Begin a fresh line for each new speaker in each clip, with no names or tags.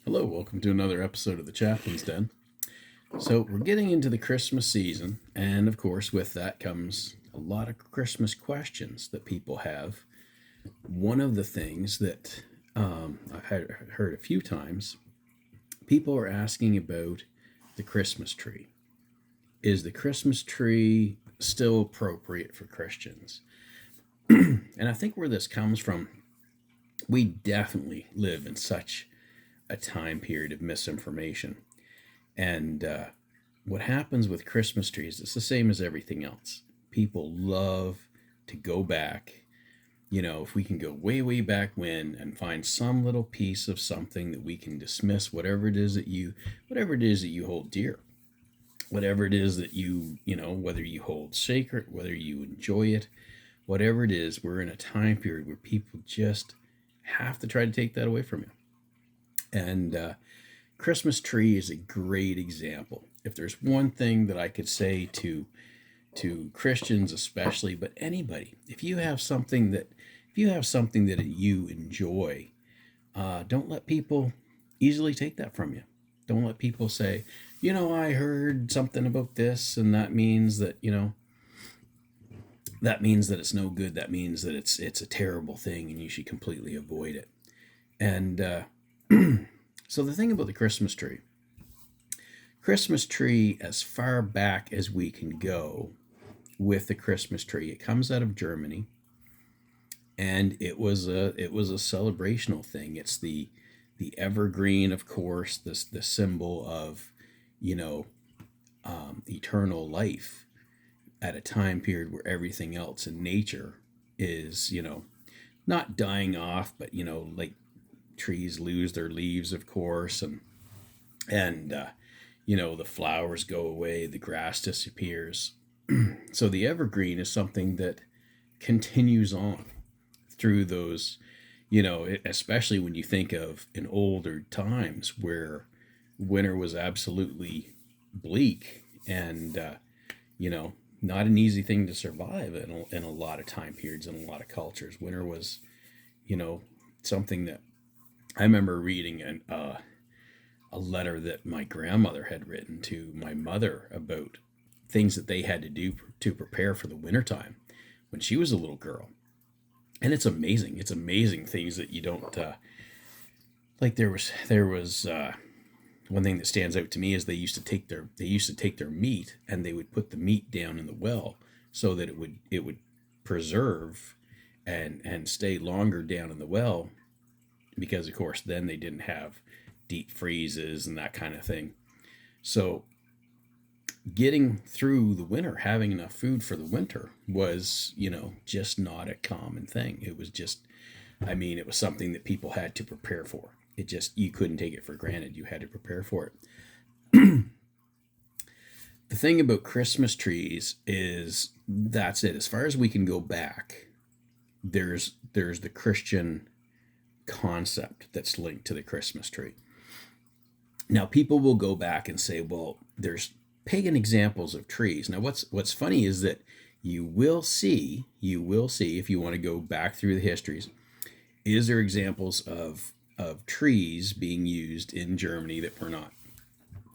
Hello, welcome to another episode of the Chaplain's Den. So, we're getting into the Christmas season, and of course, with that comes a lot of Christmas questions that people have. One of the things that I've heard a few times, people are asking about the Christmas tree. Is the Christmas tree still appropriate for Christians? And I think where this comes from, we definitely live in such a time period of misinformation. And what happens with Christmas trees, it's the same as everything else. People love to go back, if we can go way, way back when and find some little piece of something that we can dismiss, whatever it is that you hold dear, whatever it is that whether you hold sacred, whether you enjoy it, whatever it is, we're in a time period where people just have to try to take that away from you. And Christmas tree is a great example. If there's one thing that I could say to Christians especially, but anybody, if you have something that you enjoy, don't let people easily take that from you. Don't let people say, I heard something about this, and that means that it's no good. That means that it's a terrible thing, and you should completely avoid it. And so the thing about the Christmas tree, as far back as we can go with the Christmas tree, it comes out of Germany, and it was a celebrational thing. It's the evergreen, of course, the symbol of you know eternal life at a time period where everything else in nature is not dying off, but like trees lose their leaves, of course, and the flowers go away, the grass disappears. So the evergreen is something that continues on through those, especially when you think of in older times where winter was absolutely bleak and, you know, not an easy thing to survive in a lot of time periods and a lot of cultures. Winter was, you know, something that I remember reading a letter that my grandmother had written to my mother about things that they had to do to prepare for the wintertime when she was a little girl. And it's amazing. It's amazing things that you don't like. There was one thing that stands out to me is they used to take their meat and they would put the meat down in the well so that it would preserve and stay longer down in the well, because of course then they didn't have deep freezes and that kind of thing. So getting through the winter, having enough food for the winter was, just not a common thing. It was just, I mean, it was something that people had to prepare for. It just, you couldn't take it for granted. You had to prepare for it. The thing about Christmas trees is that's it. As far as we can go back, there's the Christian concept that's linked to the Christmas tree. Now, people will go back and say, well, there's pagan examples of trees. Now, what's funny is that you will see if you want to go back through the histories, is there examples of trees being used in Germany that were not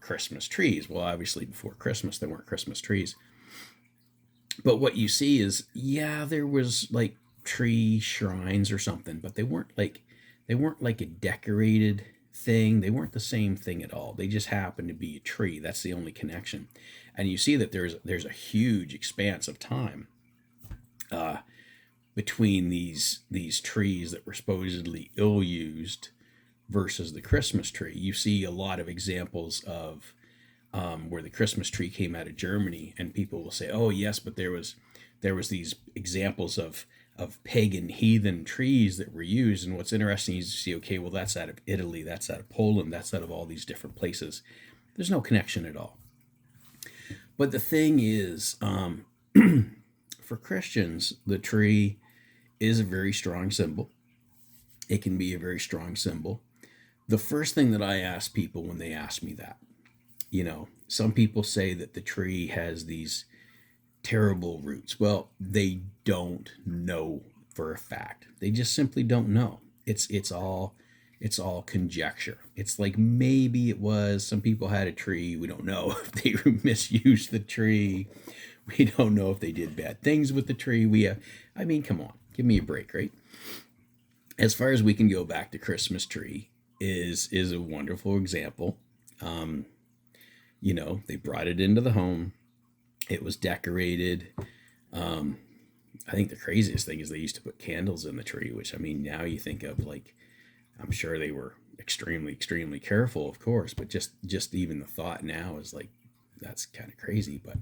Christmas trees? Well, obviously before Christmas there weren't Christmas trees. But what you see is, yeah, there was like tree shrines or something, but they weren't like a decorated thing. They weren't the same thing at all. They just happened to be a tree. That's the only connection. And you see that there's a huge expanse of time uh, between these trees that were supposedly ill used versus the Christmas tree. You see a lot of examples of where the Christmas tree came out of Germany, and people will say, "Oh yes, but there was these examples of pagan heathen trees that were used." And what's interesting is you see, okay, well that's out of Italy, that's out of Poland, that's out of all these different places. There's no connection at all. But the thing is, for Christians, the tree is a very strong symbol. It can be a very strong symbol. The first thing that I ask people when they ask me that, some people say that the tree has these terrible roots. Well, they don't know for a fact. They just simply don't know. It's all it's all conjecture. It's like maybe it was some people had a tree. We don't know if they misused the tree. We don't know if they did bad things with the tree. I mean, come on, give me a break, right? As far as we can go back to Christmas tree is a wonderful example. Um, they brought it into the home. It was decorated. Um, I think the craziest thing is they used to put candles in the tree, which I mean, now you think of like, I'm sure they were extremely, extremely careful, of course, but just even the thought now is like, that's kind of crazy. But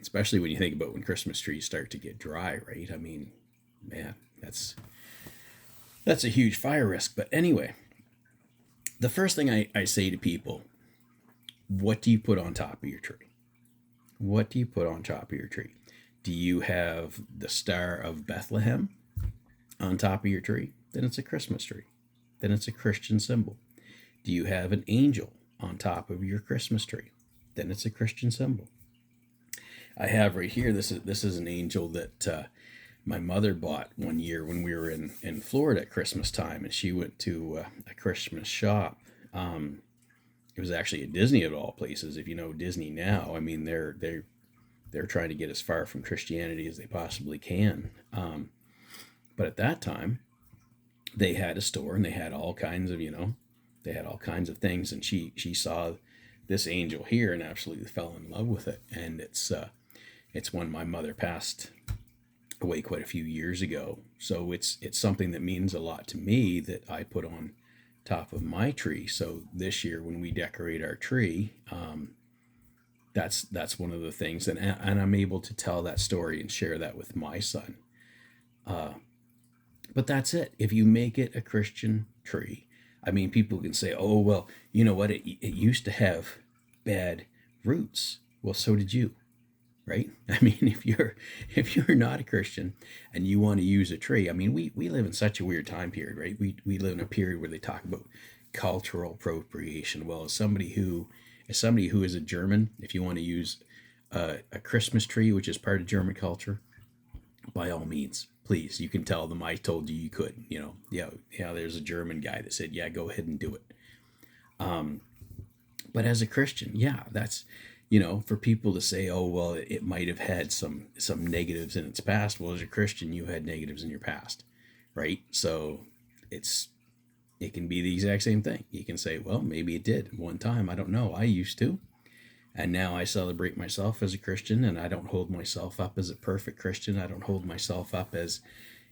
especially when you think about when Christmas trees start to get dry, right? I mean, man, that's a huge fire risk. But anyway, the first thing I say to people, what do you put on top of your tree? What do you put on top of your tree? Do you have the Star of Bethlehem on top of your tree? Then it's a Christmas tree. Then it's a Christian symbol. Do you have an angel on top of your Christmas tree? Then it's a Christian symbol. I have right here, this is an angel that my mother bought one year when we were in Florida at Christmas time, and she went to a Christmas shop. It was actually at Disney of all places. If you know Disney now, I mean they're trying to get as far from Christianity as they possibly can. But at that time, they had a store and they had all kinds of they had all kinds of things, and she saw this angel here and absolutely fell in love with it. And it's one my mother passed away quite a few years ago, so it's something that means a lot to me that I put on top of my tree. So this year when we decorate our tree, that's one of the things, and I'm able to tell that story and share that with my son. But that's it. If you make it a Christian tree, I mean, people can say, "Oh, well, you know what? It used to have bad roots." Well, so did you, right? I mean, if you're not a Christian and you want to use a tree, I mean, we live in such a weird time period, right? We live in a period where they talk about cultural appropriation. Well, as somebody who is a German, if you want to use a Christmas tree, which is part of German culture, by all means, please, you can tell them I told you you could. Yeah. There's a German guy that said, yeah, go ahead and do it. But as a Christian, yeah, that's for people to say, oh well, it might have had some negatives in its past. Well, as a Christian, you had negatives in your past, right? So it can be the exact same thing. You can say, well, maybe it did one time. I don't know. I used to. And now I celebrate myself as a Christian, and I don't hold myself up as a perfect Christian. I don't hold myself up as,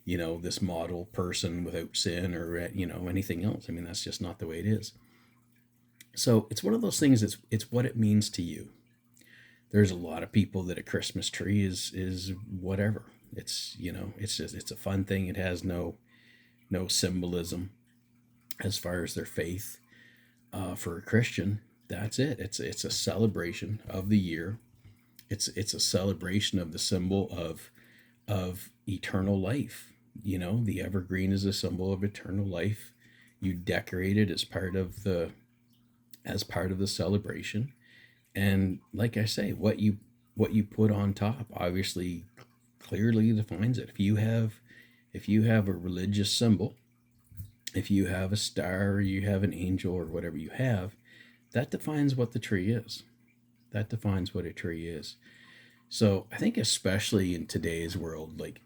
this model person without sin or, anything else. I mean, that's just not the way it is. So it's one of those things. It's what it means to you. There's a lot of people that a Christmas tree is whatever. It's a fun thing. It has no symbolism as far as their faith. For a Christian, that's it. It's a celebration of the year. It's a celebration of the symbol of eternal life. The evergreen is a symbol of eternal life. You decorate it as part of the celebration. And like I say, what you put on top obviously clearly defines it. If you have a religious symbol, if you have a star, or you have an angel, or whatever you have, that defines what the tree is. That defines what a tree is. So I think especially in today's world, like,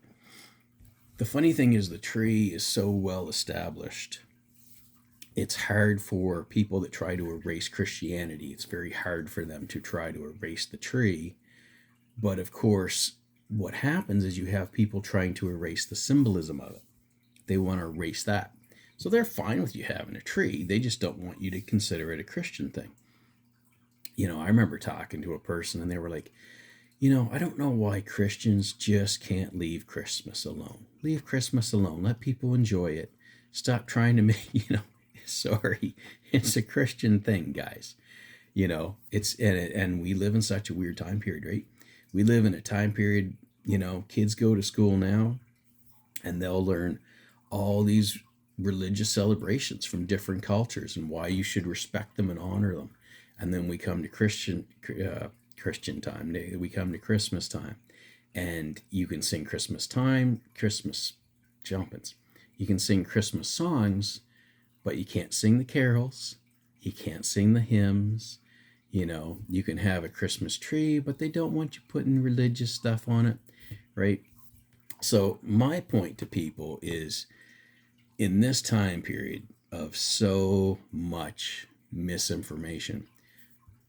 the funny thing is the tree is so well established. It's hard for people that try to erase Christianity. It's very hard for them to try to erase the tree. But of course, what happens is you have people trying to erase the symbolism of it. They want to erase that. So they're fine with you having a tree. They just don't want you to consider it a Christian thing. I remember talking to a person and they were like, I don't know why Christians just can't leave Christmas alone. Leave Christmas alone. Let people enjoy it. Stop trying to make, sorry, it's a Christian thing, guys. And we live in such a weird time period, right? We live in a time period, kids go to school now and they'll learn all these religious celebrations from different cultures and why you should respect them and honor them. And then we come to Christian time. We come to Christmas time, and you can sing Christmas jumpins. You can sing Christmas songs, but you can't sing the carols, you can't sing the hymns. You can have a Christmas tree, but they don't want you putting religious stuff on it, right? So my point to people is, in this time period of so much misinformation,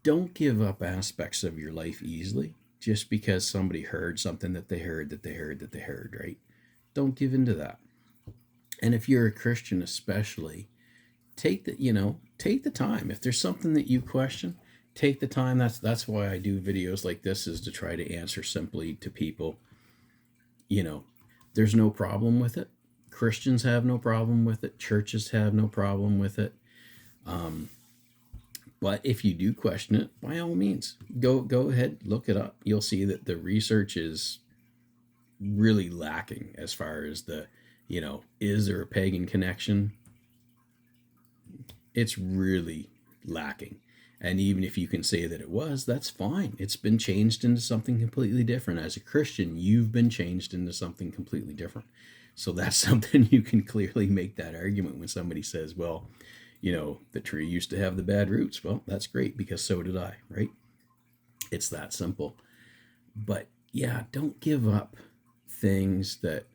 don't give up aspects of your life easily just because somebody heard something that they heard, right? Don't give into that. And if you're a Christian especially, take the time. If there's something that you question, take the time. That's why I do videos like this, is to try to answer simply to people. There's no problem with it. Christians have no problem with it. Churches have no problem with it. But if you do question it, by all means, go ahead, look it up. You'll see that the research is really lacking as far as is there a pagan connection? It's really lacking. And even if you can say that it was, that's fine. It's been changed into something completely different. As a Christian, you've been changed into something completely different. So that's something you can clearly make that argument when somebody says, well, the tree used to have the bad roots. Well, that's great, because so did I, right? It's that simple. But yeah, don't give up things that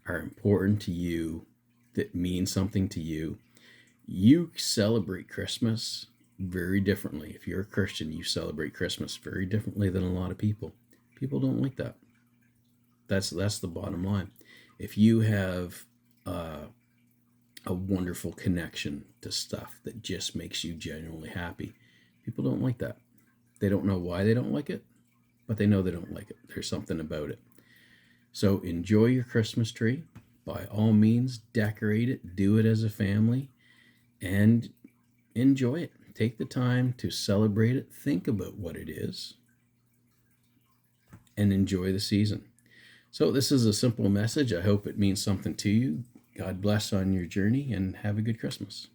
are important to you, that mean something to you. You celebrate Christmas very differently. If you're a Christian, you celebrate Christmas very differently than a lot of people. People don't like that. That's the bottom line. If you have a wonderful connection to stuff that just makes you genuinely happy, people don't like that. They don't know why they don't like it, but they know they don't like it. There's something about it. So enjoy your Christmas tree. By all means, decorate it. Do it as a family and enjoy it. Take the time to celebrate it. Think about what it is and enjoy the season. So this is a simple message. I hope it means something to you. God bless on your journey, and have a good Christmas.